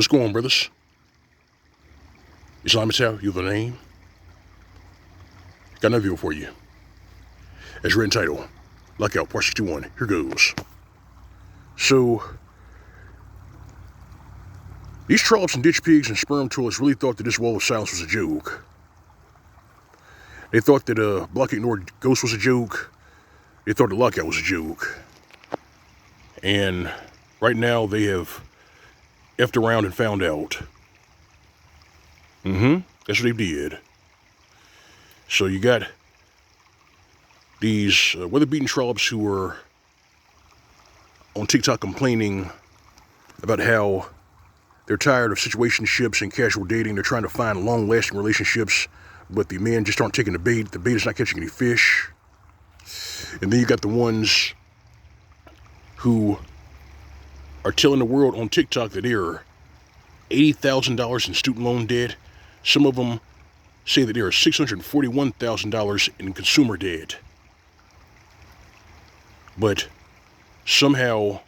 What's going on, brothers? It's Mgtow, you the name. Got another video for you. As written title, Lockout Part 61. Here goes. So, these trollops and ditch pigs and sperm toilets really thought that this wall of silence was a joke. They thought that Block Ignored Ghost was a joke. They thought the lockout was a joke. And right now they have effed around and found out. That's what they did. So you got these weather-beaten trollops who were on TikTok complaining about how they're tired of situationships and casual dating. They're trying to find long-lasting relationships, but the men just aren't taking the bait. The bait is not catching any fish. And then you got the ones who are telling the world on TikTok that they're $80,000 in student loan debt. Some of them say that there are $641,000 in consumer debt. But somehow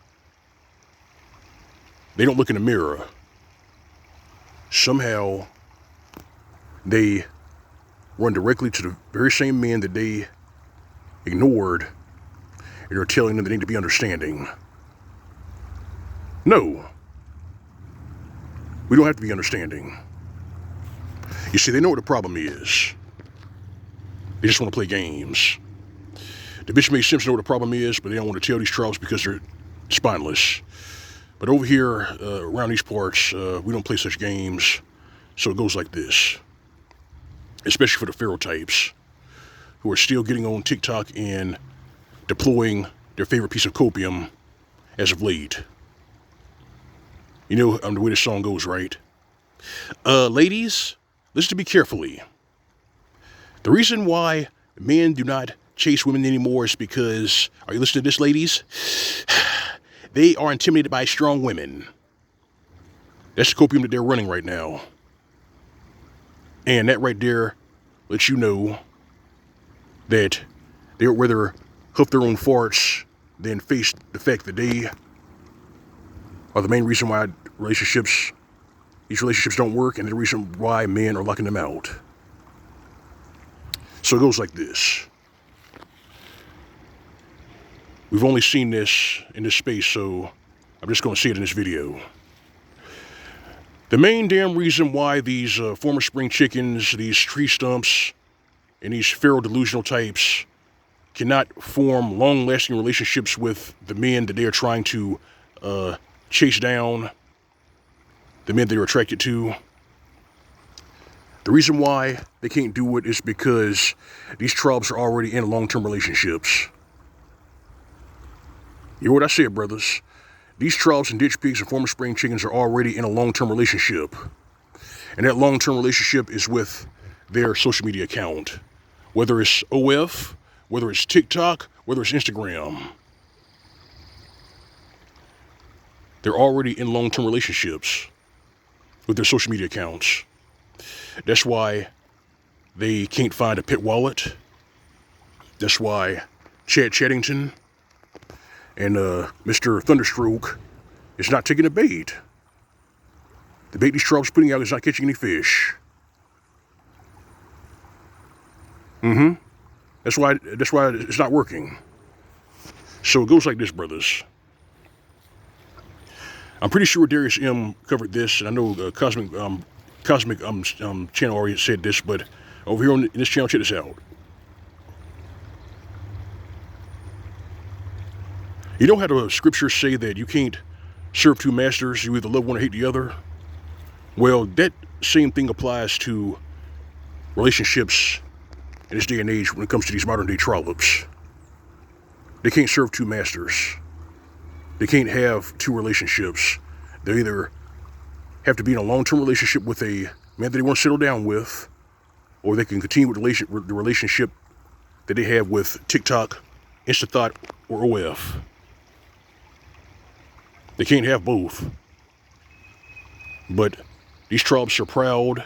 they don't look in the mirror. Somehow they run directly to the very same men that they ignored, and are telling them they need to be understanding. No, we don't have to be understanding. You see, they know what the problem is. They just want to play games. The bitch made Simpson know what the problem is, but they don't want to tell these trolls because they're spineless. But over here, around these parts, we don't play such games. So it goes like this. Especially for the pharaoh types who are still getting on TikTok and deploying their favorite piece of copium as of late. You know the way this song goes, right? Ladies, listen to me carefully. The reason why men do not chase women anymore is because, are you listening to this, ladies? They are intimidated by strong women. That's the copium that they're running right now. And that right there lets you know that they would rather huff their own farts than face the fact that they are the main reason why these relationships don't work, and the reason why men are locking them out. So it goes like this. We've only seen this in this space, so I'm just going to see it in this video. The main damn reason why these former spring chickens, these tree stumps, and these pharaoh delusional types cannot form long-lasting relationships with the men that they are trying to chase down, the men they're attracted to. The reason why they can't do it is because these trollops are already in long-term relationships. You hear what I said, brothers? These trollops and ditch pigs and former spring chickens are already in a long-term relationship. And that long-term relationship is with their social media account. Whether it's OF, whether it's TikTok, whether it's Instagram. They're already in long-term relationships with their social media accounts. That's why they can't find a pet wallet. That's why Chad Chaddington and Mr. Thunderstroke is not taking the bait. The bait these trollops putting out is not catching any fish. That's why it's not working. So it goes like this, brothers. I'm pretty sure Darius M covered this, and I know Cosmic channel already said this, but over here on this channel, check this out. You know how the scriptures say that you can't serve two masters, you either love one or hate the other? Well, that same thing applies to relationships in this day and age when it comes to these modern day trollops. They can't serve two masters. They can't have two relationships. They either have to be in a long-term relationship with a man that they want to settle down with, or they can continue with the relationship that they have with TikTok, Instathought, or OF. They can't have both. But these trollops are proud,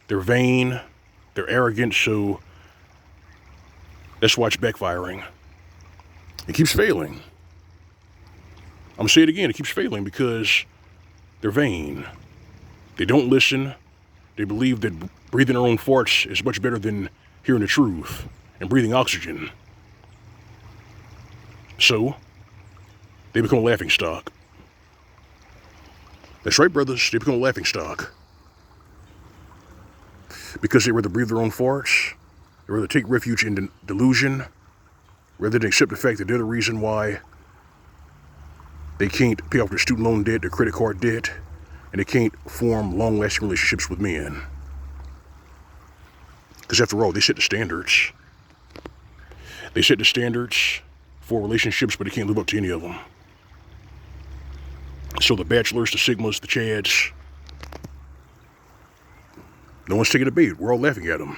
they're vain, they're arrogant, so that's why it's backfiring. It keeps failing. I'm going to say it again, it keeps failing because They're vain. They don't listen. They believe that breathing their own farts is much better than hearing the truth and breathing oxygen. So, they become a laughingstock. That's right, brothers. They become a laughingstock. Because they rather breathe their own farts, they rather take refuge in delusion, rather than accept the fact that they're the reason why they can't pay off their student loan debt, their credit card debt, and they can't form long-lasting relationships with men. Because after all, they set the standards. They set the standards for relationships, but they can't live up to any of them. So the bachelors, the sigmas, the chads, no one's taking a bait. We're all laughing at them.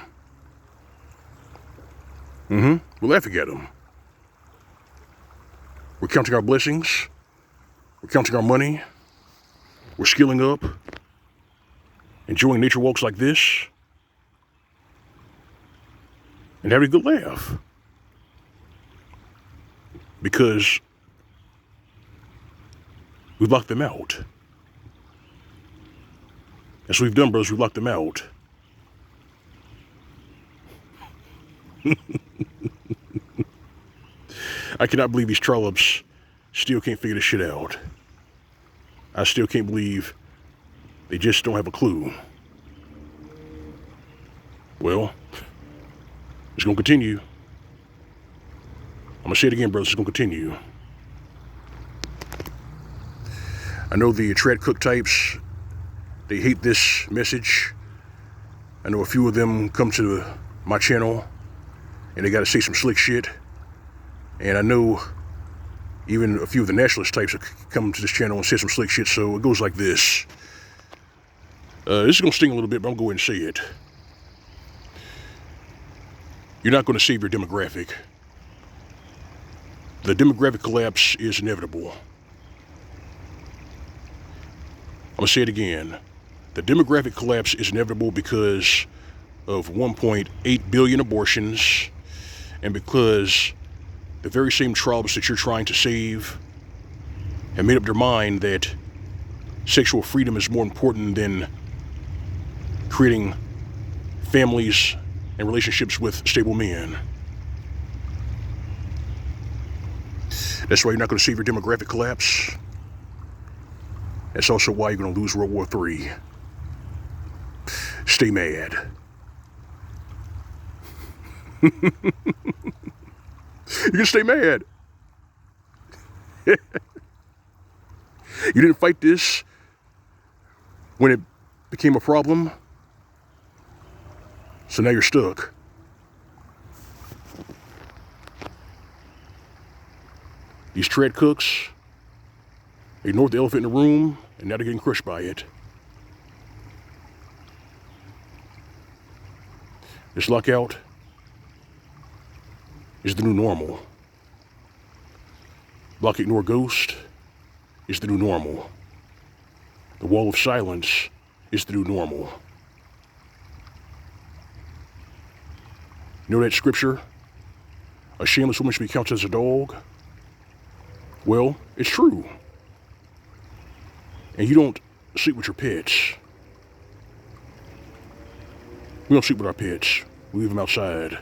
We're laughing at them. We're counting our blessings. We're counting our money. We're skilling up. Enjoying nature walks like this. And having a good laugh. Because we've locked them out. That's what we've done, brothers. We've locked them out. I cannot believe these trollops still can't figure this shit out. I still can't believe they just don't have a clue. Well, it's going to continue. I'm going to say it again, brothers. It's going to continue. I know the trad cook types, they hate this message. I know a few of them come to my channel and they got to say some slick shit. And I know even a few of the nationalist types have come to this channel and said some slick shit, so it goes like this. This is going to sting a little bit, but I'm going to go ahead and say it. You're not going to save your demographic. The demographic collapse is inevitable. I'm going to say it again. The demographic collapse is inevitable because of 1.8 billion abortions and because the very same tribes that you're trying to save have made up their mind that sexual freedom is more important than creating families and relationships with stable men. That's why you're not going to save your demographic collapse. That's also why you're going to lose World War III. Stay mad. You can stay mad. You didn't fight this when it became a problem, so now you're stuck. These trad cooks ignored the elephant in the room, and now they're getting crushed by it. This lockout is the new normal. Block, ignore, ghost is the new normal. The wall of silence is the new normal. You know that scripture? A shameless woman should be counted as a dog? Well, it's true. And you don't sleep with your pets. We don't sleep with our pets. We leave them outside.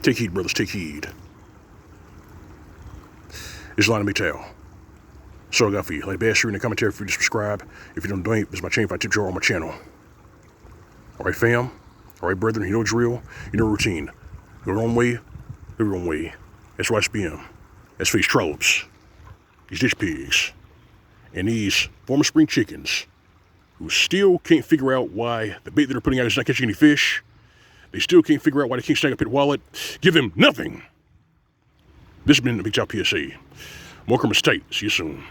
Take heed, brothers, take heed. This is L.O.M. Mgtow. That's all I got for you. Like bash in the commentary for you to subscribe. If you don't donate, this is my chain if I tip jar on my channel. Alright, fam. Alright, brethren, you know the drill. You know the routine. Go your own way, go your own way. That's why SPM. That's for these trollops, these ditch pigs, and these former spring chickens who still can't figure out why the bait that they're putting out is not catching any fish. They still can't figure out why they can't snag a pit wallet. Give them nothing. This has been the Mgtow PSA. More is tight. See you soon.